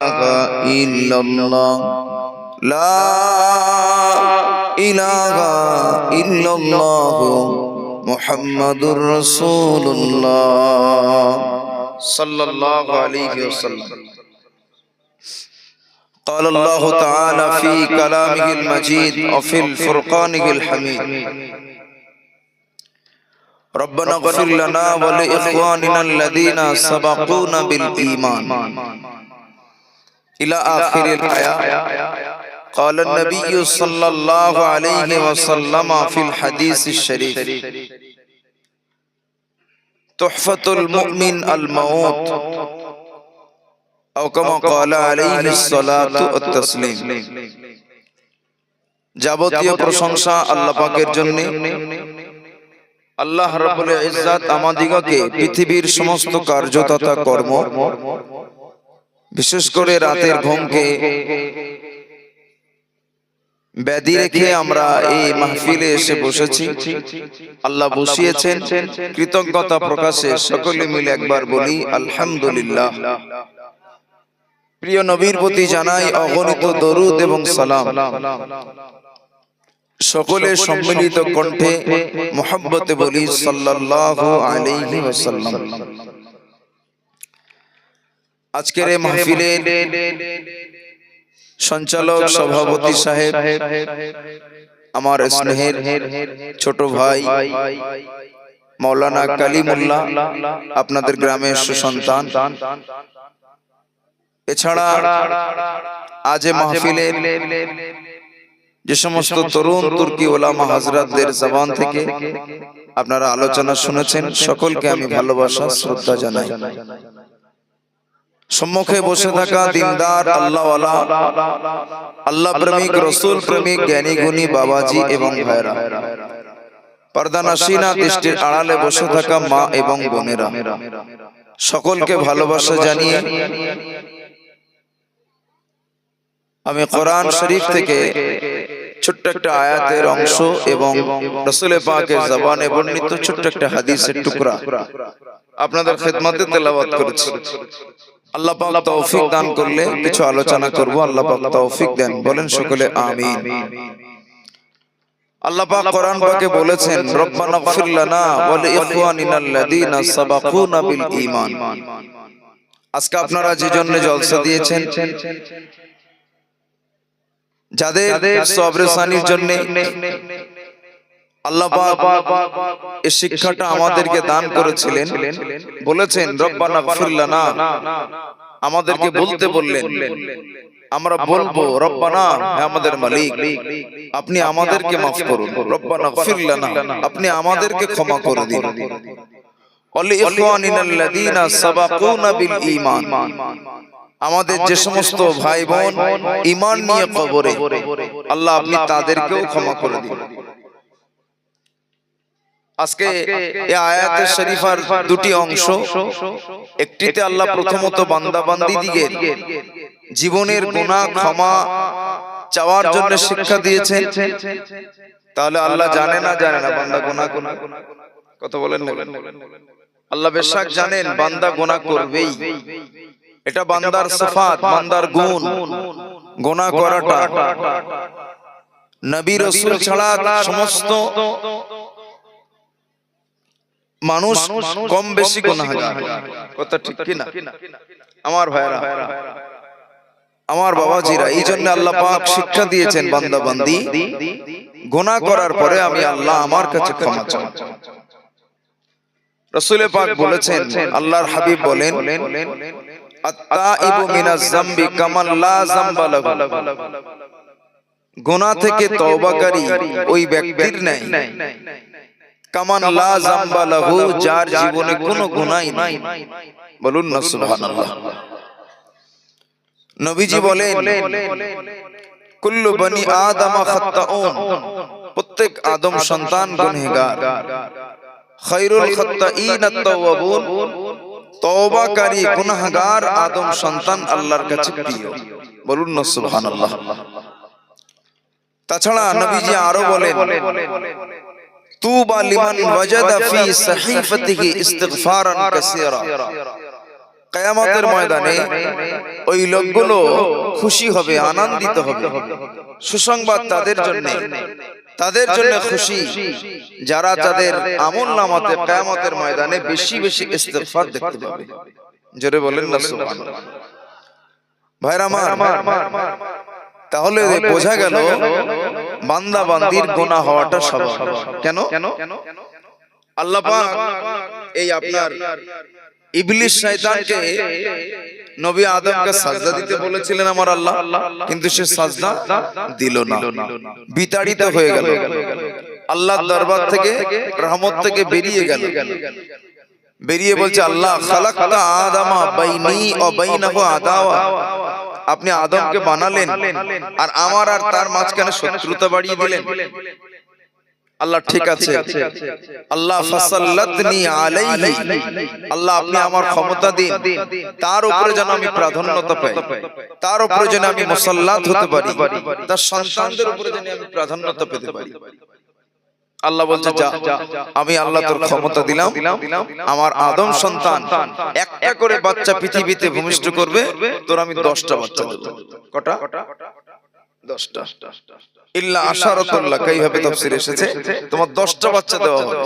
إلا الله لا إله إلا الله محمد رسول الله صلى الله عليه وسلم. قال الله تعالى في كلامه المجيد وفي الفرقانه الحميد ربنا اغفر لنا ولإخواننا الذين سبقونا بالإيمان إلى آخر الآية. قال النبي صلى الله عليه وسلم في الحديث الشريف تحفة المؤمن الموت أو كما قال عليه الصلاة والتسليم. যাবতীয় প্রশংসা আল্লাহ পাকের জন্য। আল্লাহ রাব্বুল ইজ্জাত আমাদিগকে পৃথিবীর সমস্ত কার্য তথা কর্ম, বিশেষ করে রাতের ঘুমকে ব্যাধি রেখে আমরা এই মাহফিলে এসে বসেছি। আল্লাহ বসিয়েছেন, কৃতজ্ঞতা প্রকাশে সকলে মিলে একবার বলি আলহামদুলিল্লাহ। প্রিয় নবীর প্রতি জানাই অগণিত দরুদ এবং সালাম। সকলে সম্মিলিত কণ্ঠে মুহাব্বতে বলি সাল্লাল্লাহু আলাইহি ওয়াসাল্লাম। আজকের এই মাহফিলের সঞ্চালক সভাপতি সাহেব, আমার স্নেহের ছোট ভাই মাওলানা কালিমুল্লাহ, আপনাদের গ্রামের সুসন্তান। এছাড়া আজ মাহফিলের যে সমস্ত তরুণ তুর্কি ওলামা হযরতদের জবান থেকে আপনারা আলোচনা শুনেছেন, সকলকে আমি ভালোবাসা শ্রদ্ধা জানাই। সম্মুখে বসে থাকা দিনদার আল্লাহওয়ালা, আল্লাহ প্রেমিক, রসুল প্রেমিক, জ্ঞানী গুণী বাবাজি এবং ভাইরা, পর্দানাশিনা দৃষ্টির আড়ালে বসে থাকা মা এবং বোনেরা, সকলকে ভালোবাসা জানিয়ে আমি কোরআন শরীফ থেকে ছোট্ট একটা আয়াতের অংশ এবং রাসূল পাকের জবানে বর্ণিত ছোট্ট একটা হাদিসের টুকরা আপনাদের খেদমতে তেলাওয়াত করেছি। আল্লাহ পাক তৌফিক দান করলে কিছু আলোচনা করব। আল্লাহ পাক তৌফিক দেন, বলেন সকলে আমিন। আল্লাহ পাক কোরআন পাকে বলেছেন রব্বানা গফির লানা ওয়া লিইখওয়ানিনা আল্লাযীনা সাবাকুনা বিল ঈমান। আজকে আপনারা যে জন্য জলসা দিয়েছেন, যাদের সবরেসানির জন্য আল্লাহ পাক এই শিক্ষাটা আমাদেরকে দান করেছিলেন, বলেছেন রব্বানা গফির লানা, আমাদেরকে বলতে বললেন, আমরা বলবো রব্বানা, হে আমাদের মালিক, আপনি আমাদেরকে মাফ করুন। রব্বানা গফির লানা, আপনি আমাদেরকে ক্ষমা করে দিন। ওয়া লিইখওয়ানিনা আল্লাযীনা সাবাকুনা বিল ঈমান, আমাদের যে সমস্ত ভাই বোন ঈমান নিয়ে কবরে, আল্লাহ আপনি তাদেরকেও ক্ষমা করে দিন। আজকে এই আয়াতের শরীফার দুটি অংশ। একটিতে আল্লাহ প্রথমত বান্দা বান্দীদিগের জীবনের গুনাহ ক্ষমা চাওয়ার জন্য শিক্ষা দিয়েছেন। তাহলে আল্লাহ জানে না বান্দা গুনাহ কত বলেন না? আল্লাহ বেশক জানেন বান্দা গুনাহ করবেই, এটা বান্দার সিফাত, বান্দার গুণ। গুনাহ করাটা নবী রাসূল ছাড়া সমস্ত মানুষ কম বেশি গুনাহগার, কথা ঠিক কি না আমার ভাইরা, আমার বাবাজিরা? এই জন্য আল্লাহ পাক শিক্ষা দিয়েছেন বান্দা বান্দি গুনাহ করার পরে আমি আল্লাহ আমার কাছে ক্ষমা চাই। রাসূল পাক বলেছেন, আল্লাহর হাবিব বলেন আত-তাইবু মিনাজ যামবি কামান লা যামবা লাহু, গুনাহ থেকে তওবাকারী ওই ব্যক্তির ন্যায় কামান লা যামবা লাহু, যার জীবনে কোনো গুনাহই নাই। বলুন না সুবহানাল্লাহ। নবীজি বলেন কুল্লু বনি আদম খাত্তাউন, প্রত্যেক আদম সন্তান গুনাহগার। খায়রুল খাত্তাইন আত-তাওয়াবুন, তওবাকারী গুনাহগার আদম সন্তান আল্লাহর কাছে প্রিয়। বলুন না সুবহানাল্লাহ। তাছাড়া নবীজি আরো বলেন তুবা লিমান ওয়াজাদা ফি সাহিফাতিহি ইস্তিগফারান কাসীরা, কিয়ামতের ময়দানে ওই লোকগুলো খুশি হবে, আনন্দিত হবে। সুসংবাদ তাদের জন্য খুশি যারা তাদের আমলনামাতে কিয়ামতের ময়দানে বেশি বেশি ইস্তিগফার দেখতে পাবে। জোরে বলেন না সুবহানাল্লাহ। ভাইরা আমার, তাহলে বোঝা গেল বান্দা বান্দির গুনাহ হওয়াটা স্বাভাবিক। কেন? আল্লাহ পাক এই আপনার ইবলিস শয়তানকে নবী আদমকে সাজদা দিতে বলেছিলেন আমার আল্লাহ, কিন্তু সে সাজদা দিল না, বিতাড়িত হয়ে গেল, আল্লাহর দরবার থেকে রহমত থেকে বেরিয়ে গেল। বেরিয়ে বলছে, আল্লাহ খালাকতা আদামা বাইনি ওয়া বাইনাহু আদাওয়া, আপনি আদমকে বানালেন আর আমার আর তার মাঝখানে শত্রুতা বাড়িয়ে দিলেন। আল্লাহ ঠিক আছে, আল্লাহ ফাসাল্লাতনি আলাইহি, আল্লাহ আপনি আমার ক্ষমতা দিন, তার উপরে যেন আমি প্রাধান্যতা পাই, তার উপরে যেন আমি মুসাল্লাত হতে পারি, তার সন্তানদের উপরে যেন আমি প্রাধান্যতা পেতে পারি। আল্লাহ বলছে, যা, আমি আল্লাহ তোর ক্ষমতা দিলাম, আমার আদম সন্তান একটা করে বাচ্চা পৃথিবীতে ভূমিষ্ঠ করবে, তোর আমি 10টা বাচ্চা দেব। কটা? 10টা। ইল্লা আশারাতুল্লাহ, কিভাবে তাফসীর এসেছে, তোমার 10টা বাচ্চা দেওয়া হবে।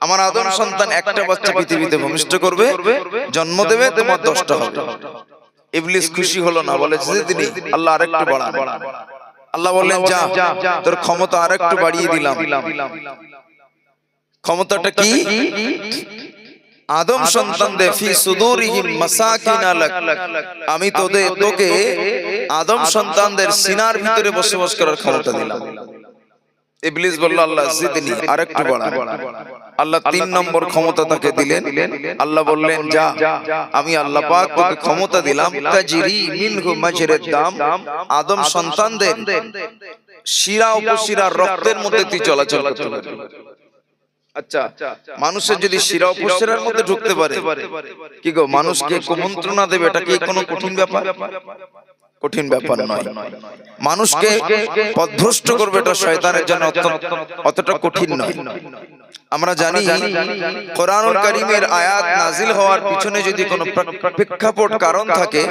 আমার আদম সন্তান একটা বাচ্চা পৃথিবীতে ভূমিষ্ঠ করবে, জন্ম দেবে, তোমার 10টা হবে। ইবলিস খুশি হলো না, বলেছে যে তিনি আল্লাহ আরেকটু বাড়ান। আল্লাহ বললেন, যা, তোর ক্ষমতা আরেকটু বাড়িয়ে দিলাম। ক্ষমতাটা কি? আদম সন্তানদের ফি সুদুরিহিম মাসাকিনা লাক, আমি তোকে আদম সন্তানদের সিনার ভিতরে বসবাস করার ক্ষমতা দিলাম। ইবলিস বলল, আল্লাহ জিদনি, আরেকটু বাড়ান। আল্লাহ 3 নম্বর ক্ষমতা তাকে দিলেন। আল্লাহ বললেন, যা, আমি আল্লাহ পাক তোকে ক্ষমতা দিলাম, তাজরি মিনহু মাজরাদ দাম, আদম সন্তানদের শিরা উপশিরা রক্তের মধ্যে তুই চলাচল করতে পারবি। আচ্ছা, মানুষের যদি শিরা উপশিরার মধ্যে ঢুকতে পারে, কি গো, মানুষকে কুমন্ত্রণা দেবে, এটা কি কোনো কঠিন ব্যাপার? কঠিন ব্যাপার নয়। মানুষকে পথভ্রষ্ট করবে, এটা শয়তানের জন্য অতটা কঠিন নয়। আমরা জানি কোরআনুল কারীমের আয়াত নাজিল হওয়ার পিছনে যদি কোনো প্রেক্ষাপট কারণ থাকে,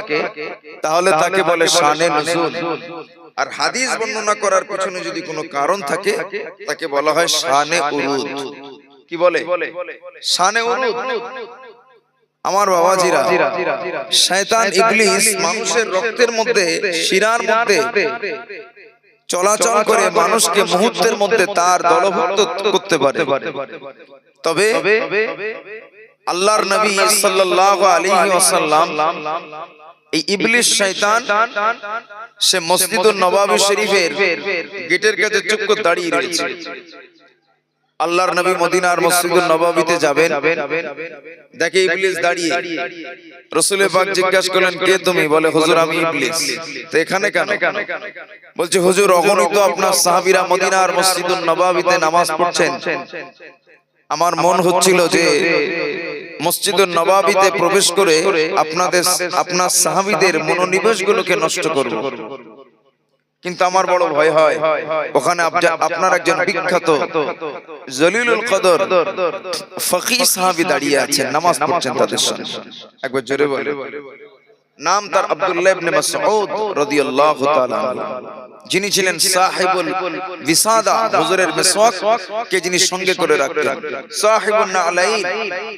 তাহলে তাকে বলে শানে নুজুল। আর হাদিস বর্ণনা করার পিছনে যদি কোনো কারণ থাকে, তাকে বলা হয় শানে উরুদ। কি বলে? শানে উরুদ। আমার বাবাজিরা, শয়তান ইবলিস মানুষের রক্তের মধ্যে, শিরার মধ্যে চলাচল করে মানুষকে মুহূর্তের মধ্যে তার দলভুক্ত করতে পারে। তবে আল্লাহর নবী সাল্লাল্লাহু আলাইহি ওয়াসাল্লাম, এই ইবলিস শয়তান, সে মসজিদুন নববী শরীফের গেটের কাছে চুপ করে দাঁড়িয়ে রয়েছে। আল্লাহর নবী মদিনার মসজিদুন নববীতে যাবেন, দেখে ইবলিস দাঁড়িয়ে। রাসূল পাক জিজ্ঞাসা করলেন, কে তুমি? বলে, হুজুর আমি ইবলিস। তো এখানে কেন? বলছে, হুজুর অগণিত আপনার সাহাবীরা মদিনার মসজিদুন নববীতে নামাজ পড়ছেন, আমার মন হচ্ছিল যে মসজিদুন নববীতে প্রবেশ করে আপনার সাহাবীদের মনোনিবেশগুলোকে নষ্ট করব, কিন্তু আমার বড় ভয় হয়, ওখানে আপনার একজন বিখ্যাত জলিলুল কদর ফকিহ সাহাবী দাঁড়িয়ে আছেন, নামাজ পড়ছেন তাদের সঙ্গে। একবার জোরে বলে। নাম তার আব্দুল্লাহ ইবনে মাসউদ রাদিয়াল্লাহু তাআলা আনহু, যিনি ছিলেন সাহিবুল বিসাদা, হুজুরের মিসওয়াক কে যিনি সঙ্গে করে রাখতেন। সাহিবুন নালাইন,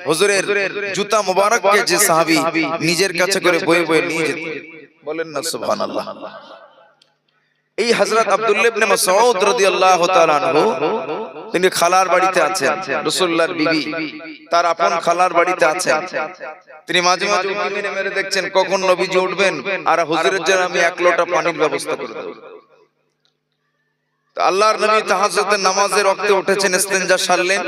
হুজুরের জুতা মোবারককে যে সাহাবী নিজের কাছে করে বয়ে বয়ে নিয়ে যেতেন। বলেন না সুবহানাল্লাহ। এই হযরত আব্দুল্লাহ ইবনে মাসউদ রাদিয়াল্লাহু তাআলা আনহু, তিনি খালার বাড়িতে আছেন, রাসূলুল্লাহর বিবি তার আপন খালার বাড়িতে আছেন। তিনি মাঝে মাঝে উঁকি মেরে মেরে দেখছেন কখন নবীজি উঠবেন আর হুজুরের জন্য আমি 1 লোটা পানির ব্যবস্থা করে দেব। তো আল্লাহর নবী তাহাজ্জুদের নামাজের ওয়াক্তে উঠেছেন, ইস্তেনজা সারলেন।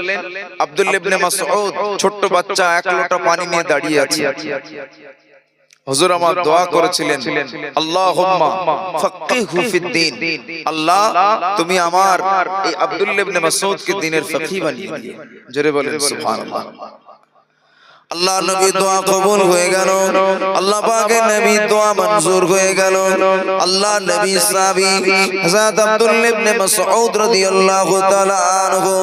আব্দুল্লাহ ইবনে মাসউদ ছোট্ট বাচ্চা 1 লোটা পানি নিয়ে দাঁড়িয়ে আছে। হুজুর আমার দোয়া করেছিলেন, আল্লাহুম্মা ফাক্কিহু ফিদ্দীন, আল্লাহ তুমি আমার এই আব্দুল্লাহ ইবনে মাসউদ কে দ্বীনের ফকিহ বানিয়ে দিও। জোরে বলেন সুবহানাল্লাহ। আল্লাহ নবী দোয়া কবুল হয়ে গেল, আল্লাহ পাকের নবী দোয়া মঞ্জুর হয়ে গেল। আল্লাহ নবী সাহাবী হযরত আব্দুল্লাহ ইবনে মাসউদ রাদিয়াল্লাহু তাআলা আনহু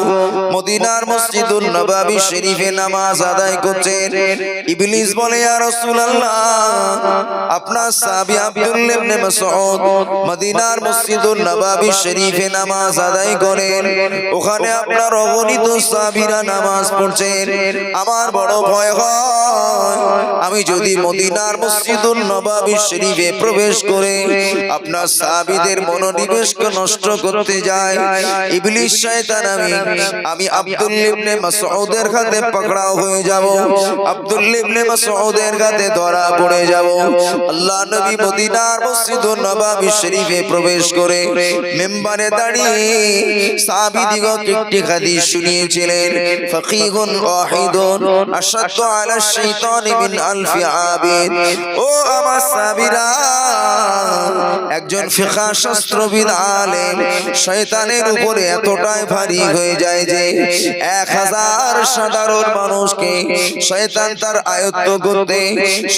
মদিনার মসজিদুল নববী শরীফে নামাজ আদায় করছেন। ইবলিস বলে, ইয়া রাসূলুল্লাহ, আপনার সাহাবী আব্দুল্লাহ ইবনে মাসউদ মদিনার মসজিদুল নববী শরীফে নামাজ আদায় করেন, ওখানে আপনার অগণিত সাহাবীরা নামাজ পড়ছেন। আমার বড় ভয় আমি যদি মদিনার মসজিদুল নববী শরীফে প্রবেশ করে আপনার সাহাবীদের মনোনিবেশকে নষ্ট করতে যাই, ইবলিস শয়তান আমি আব্দুল্লাহ ইবনে মাসউদের হাতে পাকড়াও হয়ে যাব, আব্দুল্লাহ ইবনে মাসউদের হাতে ধরা পড়ে যাব। আল্লাহ নবী মদিনার মসজিদুল নববী শরীফে প্রবেশ করে মিম্বারে দাঁড়িয়ে সাহাবীদিগকে একটি হাদিস শুনিয়েছিলেন, ফাকিহুন ওয়াহিদুন আশাদ্দু আলা শাইতানি মিন আলফি আবিদ। ও আমার সাহাবীরা, একজন ফিকহ শাস্ত্রবিদ আলেম শয়তানের উপরে এতটাই ভারী হয়ে যায় যে 1000 সাধারণ মানুষকে শয়তান তার আয়ত্ত করতে,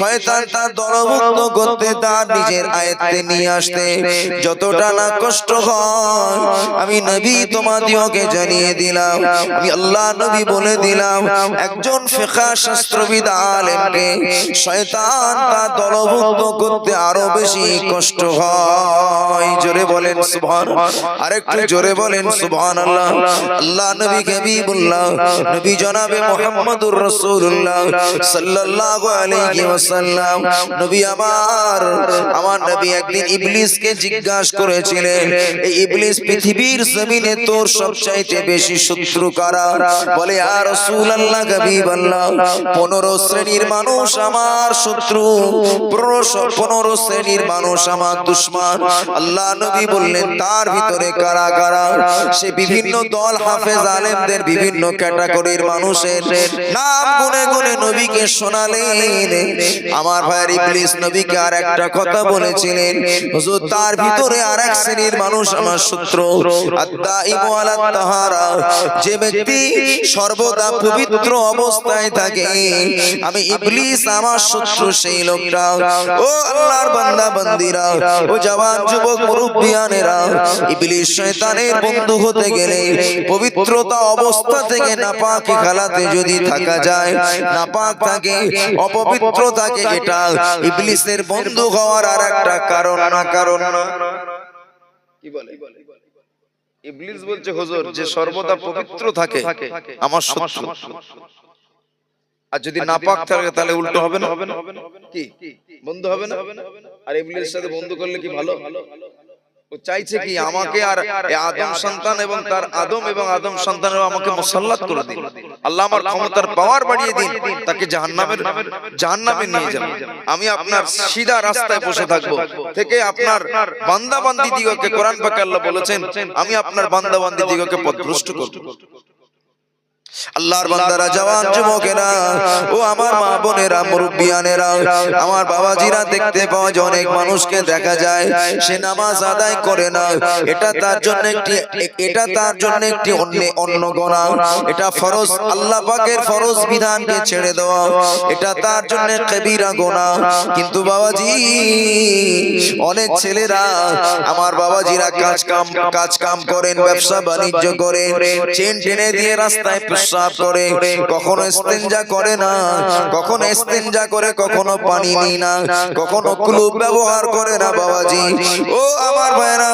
শয়তান তার দলভুক্ত করতে, তার নিজের আয়ত্তে নিয়ে আসতে যতটা না কষ্ট হয়, আমি নবী তোমাদিওকে জানিয়ে দিলাম, আমি আল্লাহ নবী বলে দিলাম, একজন ফিকহ শাস্ত্রবিদ আলেমকে শয়তান তার দলভুক্ত করতে আরো বেশি কষ্ট হয়। জোরে বলেন সুবহানাল্লাহ, আরেকটু জোরে বলেন সুবহানাল্লাহ। আল্লাহ নবী হাবিবুল্লাহ নবী জনাবে মুহাম্মদুর রাসূলুল্লাহ সাল্লাল্লাহু আলাইহি ওয়াসাল্লাম নবী আমার নবী একদিন ইবলিসকে জিজ্ঞাসা করেছিলেন, এই ইবলিস পৃথিবীর জমিনে তোর সবচাইতে বেশি শত্রু কারা? বলে, ইয়া রাসূলুল্লাহ হাবিবাল্লাহ, 15 শ্রেণীর মানুষ আমার শত্রু, 15 শ্রেণীর মানুষ আমার দুশমন। আল্লাহ নবী বললেন, তার ভিতরে কারা কারা? সে বিভিন্ন দল হাফেজ আলেমদের বিভিন্ন ক্যাটাগরির মানুষের নাম গুনে গুনে নবীকে শোনালেন। আমার ভাইয়ের ইবলিস নবীকে আর একটা কথা বলেছিলেন, হুজুর তার ভিতরে আরেক শ্রেণীর মানুষ আমার শত্রু, আদ-দাইমু আলাত তাহারা, যে ব্যক্তি সর্বদা পবিত্র অবস্থায় থাকে, আমি ইবলিস আমার শত্রু সেই লোকটা। ও আল্লাহর বান্দা বান্দিরা, ও জওয়ান যুবক মুরব্বিয়ানেরা, ইবলিস শয়তানের বন্ধু হতে গেলে পবিত্রতা অবস্থা থেকে নাপাকি খালাতে যদি থাকা যায়, নাপাক থাকে, অপবিত্র থাকে, এটা ইবলিসের বন্ধু হওয়ার আরেকটা কারণ না, কারণ না। কি বলে ইবলিস? বলছে, হুজুর যে সর্বদা পবিত্র থাকে আমার শত্রু, আর যদি নাপাক থাকে তাহলে উল্টো হবে না? কি বন্ধু হবে না? আর ইবলিসের সাথে বন্ধু করলে কি ভালো? ও চাইছে কি আমাকে আর আদম সন্তান এবং তার আদম এবং আদম সন্তানের আমাকে মুসাল্লাত করে দিন, আল্লাহ আমার ক্ষমতার পাওয়ার বাড়িয়ে দিন, তাকে জাহান্নামে নিয়ে যান, আমি আপনার সিধা রাস্তায় বসে থাকবো, থেকে আপনার বান্দা বান্দি দিগকে, কোরআন পাকে আল্লাহ বলেছেন, আমি আপনার বান্দা বান্দি দিগকে পথভ্রষ্ট করব। আল্লাহর বান্দারা, জওয়ান যুবকেরা, ও আমার মা বোনেরা, মুরব্বিয়ানেরা, আমার বাবাজিরা, দেখতে পাওয়া যায় অনেক মানুষকে দেখা যায় সে নামাজ আদায় করে না। এটা তার জন্য একটি অন্য গুনাহ, এটা ফরজ, আল্লাহ পাকের ফরজ বিধানকে ছেড়ে দেওয়া, এটা তার জন্য কবিরা গুনাহ। কিন্তু বাবাজি, অনেক ছেলেরা, আমার বাবাজিরা কাজ কাম করেন, ব্যবসা বাণিজ্য করেন, চেন টেনে দিয়ে রাস্তায় পেশাব করে, কখনো ইস্তেঞ্জা করে না, কখনো ইস্তেঞ্জা করে, কখনো পানি নেই না, কখনো কুলুপ ব্যবহার করে না। বাবাজি, ও আমার ভাইরা,